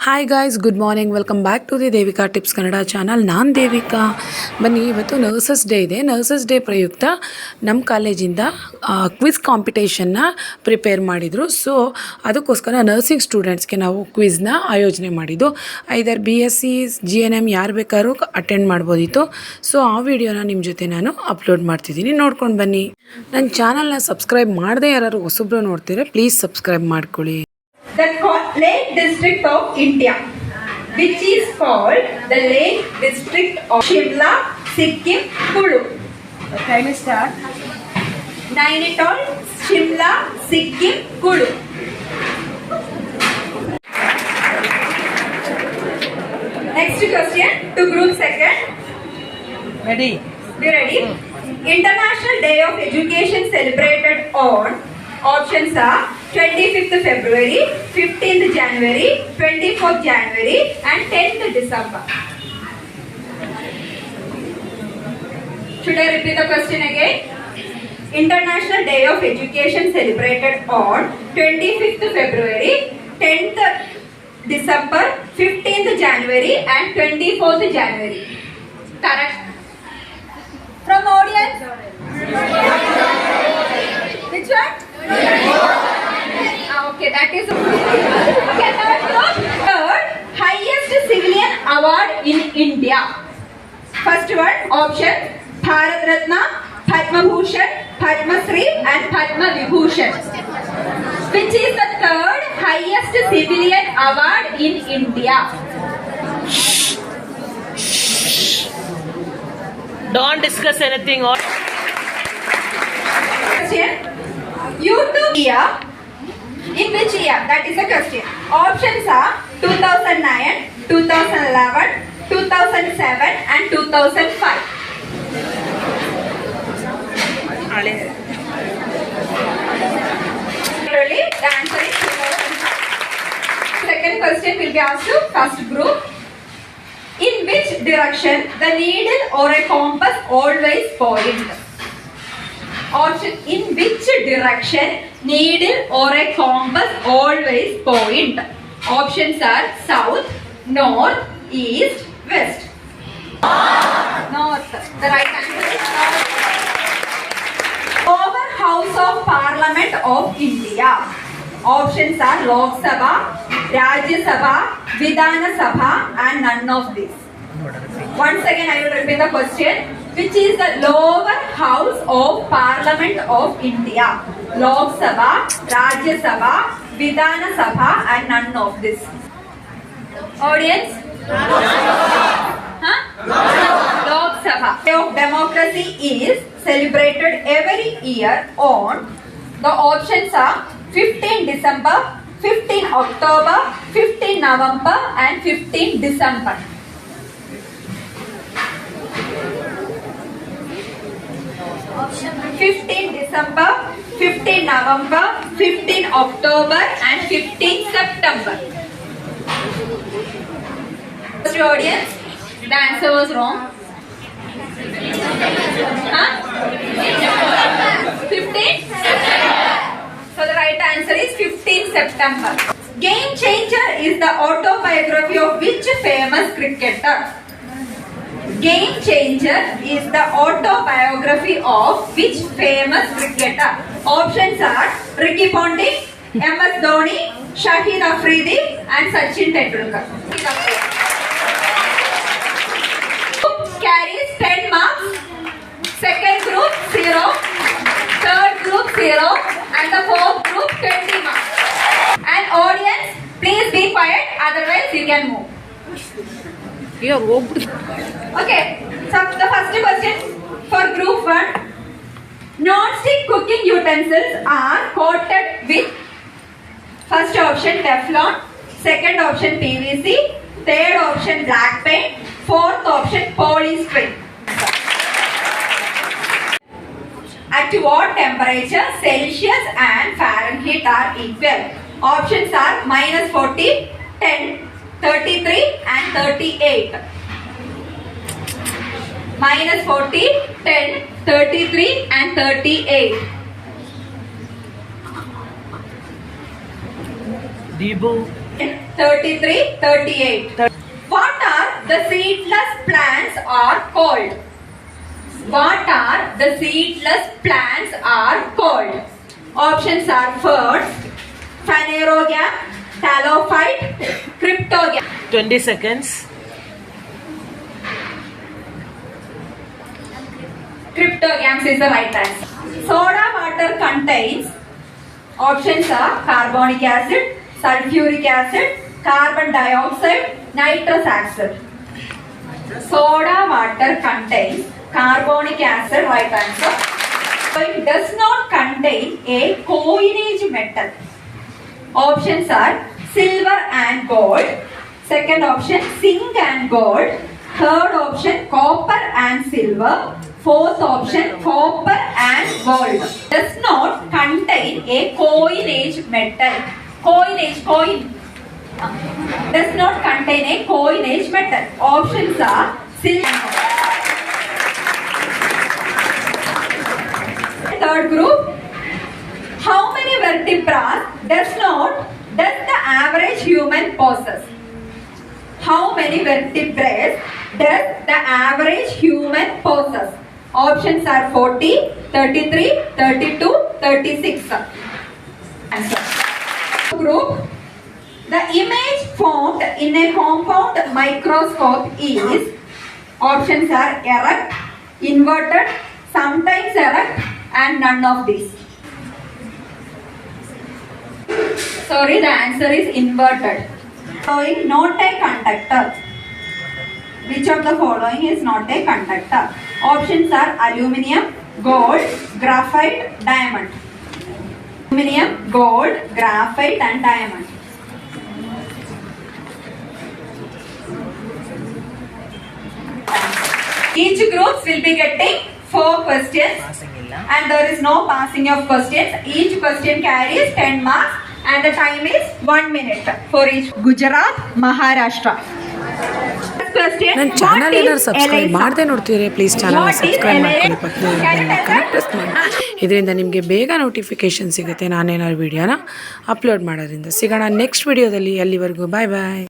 Hi guys, good morning. Welcome back to the Devika tips Kannada channel. ನಾನು ದೇವಿಕಾ. ಬನ್ನಿ, ಇವತ್ತು nurses day ಇದೆ. ನರ್ಸಸ್ ಡೇ ಪ್ರಯುಕ್ತ ನಮ್ಮ ಕಾಲೇಜಿಂದ ಕ್ವಿಜ್ ಕಾಂಪಿಟೇಷನ್ನ ಪ್ರಿಪೇರ್ ಮಾಡಿದರು. ಸೊ ಅದಕ್ಕೋಸ್ಕರ ನರ್ಸಿಂಗ್ ಸ್ಟೂಡೆಂಟ್ಸ್ಗೆ ನಾವು ಕ್ವಿಜ್ನ ಆಯೋಜನೆ ಮಾಡಿದ್ದು. ಐದರ್ BSc GNM ಯಾರು ಬೇಕಾದ್ರೂ ಅಟೆಂಡ್ ಮಾಡ್ಬೋದಿತ್ತು. ಸೊ ಆ ವಿಡಿಯೋನ ನಿಮ್ಮ ಜೊತೆ ನಾನು ಅಪ್ಲೋಡ್ ಮಾಡ್ತಿದ್ದೀನಿ, ನೋಡ್ಕೊಂಡು ಬನ್ನಿ. ನನ್ನ ಚಾನಲ್ನ ಸಬ್ಸ್ಕ್ರೈಬ್ ಮಾಡದೆ ಯಾರು ಹೊಸಬ್ರು ನೋಡ್ತೀರಾ, ಪ್ಲೀಸ್ ಸಬ್ಸ್ಕ್ರೈಬ್ ಮಾಡ್ಕೊಳ್ಳಿ. The Lake District of India, which is called the Lake District of Shimla, Sikkim, Kulu. Okay, we start. Nainital, Shimla, Sikkim, Kulu. Next question to group second. Ready? Be ready. International Day of Education celebrated on. Options are 25th February, 15th January, 24th January and 10th December. Should I repeat the question again? International Day of Education celebrated on 25th February, 10th December, 15th January and 24th January. Correct. From audience? Which one? Okay, that is okay. Third highest civilian award in India. First one option Bharat Ratna, Padma Bhushan, Padma Shri and Padma Vibhushan. Which is the third highest civilian award in India? Don't discuss anything or question. YouTube year. In which year? That is the question. Options are 2009, 2011, 2007 and 2005. Really, the answer is 2005. Second question will be asked to first group. In which direction the needle or a compass always point? Option: in which direction needle or a compass always point? Options are south, north, east, west. North. The right answer is north. Lower House of Parliament of India. Options are Lok Sabha, Rajya Sabha, Vidhana Sabha and none of these. Once again I will repeat the question. Which is the lower house of Parliament of India? Lok Sabha, Rajya Sabha, Vidhana Sabha and none of this. Audience? Huh? Lok Sabha. Day of Democracy is celebrated every year on. The options are 15 December, 15 October, 15 November and 15 December. 15 December, 15 November, 15 October and 15 September. First audience, the answer was wrong. Huh? 15? So the right answer is 15 September. Game Changer is the autobiography of which famous cricketer? Game Changer is the autobiography of which famous cricketer? Options are Ricky Ponting, MS Dhoni, Shahid Afridi and Sachin Tendulkar. Carries 10 marks. Second group 0, third group 0 and the fourth group 20 marks. And audience, please be quiet, otherwise you can move. Okay, so the first question for group 1. Non-stick cooking utensils are coated with first option Teflon, second option PVC, third option black paint, fourth option polystyrene. At what temperature Celsius and Fahrenheit are equal? Options are -40, 10, 33 and 38. -40, 10, 33 and 38. Debu 33, 38. What are the seedless plants are called? What are the seedless plants are called? Options are ferns, phanerogam, talophyte, cryptogam. 20 seconds. Cryptogams is the right answer. Soda water contains, options are carbonic acid, sulfuric acid, carbon dioxide, nitrous acid. Soda water contains carbonic acid, right answer. So it does not contain a coinage metal. Options are silver and gold. Second option, zinc and gold. Third option, copper and silver. Fourth option, copper and gold. Does not contain a coinage metal. Coinage, coin. Does not contain a coinage metal. Options are silver. Third group. How many vertebrae does the average human possess? How many vertebrae does the average human possess? Options are 40, 33, 32, 36. Answer. Group. The image formed in a compound microscope is, options are erect, inverted, sometimes erect, and none of these. Sorry, the answer is inverted. Following not a conductor. Which of the following is not a conductor? Options are aluminium, gold, graphite, diamond. Aluminium, gold, graphite, and diamond. Each group will be getting 4 questions and there is no passing of questions. Each question carries 10 marks and the time is 1 minute for each. Gujarat, Maharashtra. Question. ನನ್ನ channel ಏನಾದ್ರು subscribe ಮಾಡದೆ ನೋಡ್ತಿದ್ರೆ please ಚಾನಲ್ನ subscribe ಮಾಡ್ಕೊಳ್ಳಿ, ಪಕ್ಕದಲ್ಲಿ connect ಮಾಡಿ. ಇದರಿಂದ ನಿಮಗೆ ಬೇಗ ನೋಟಿಫಿಕೇಶನ್ ಸಿಗುತ್ತೆ ನಾನೇನಾದ್ರು ವಿಡಿಯೋನ ಅಪ್ಲೋಡ್ ಮಾಡೋದ್ರಿಂದ. ಸಿಗೋಣ ನೆಕ್ಸ್ಟ್ ವಿಡಿಯೋದಲ್ಲಿ. ಅಲ್ಲಿವರೆಗೂ ಬಾಯ್ ಬಾಯ್.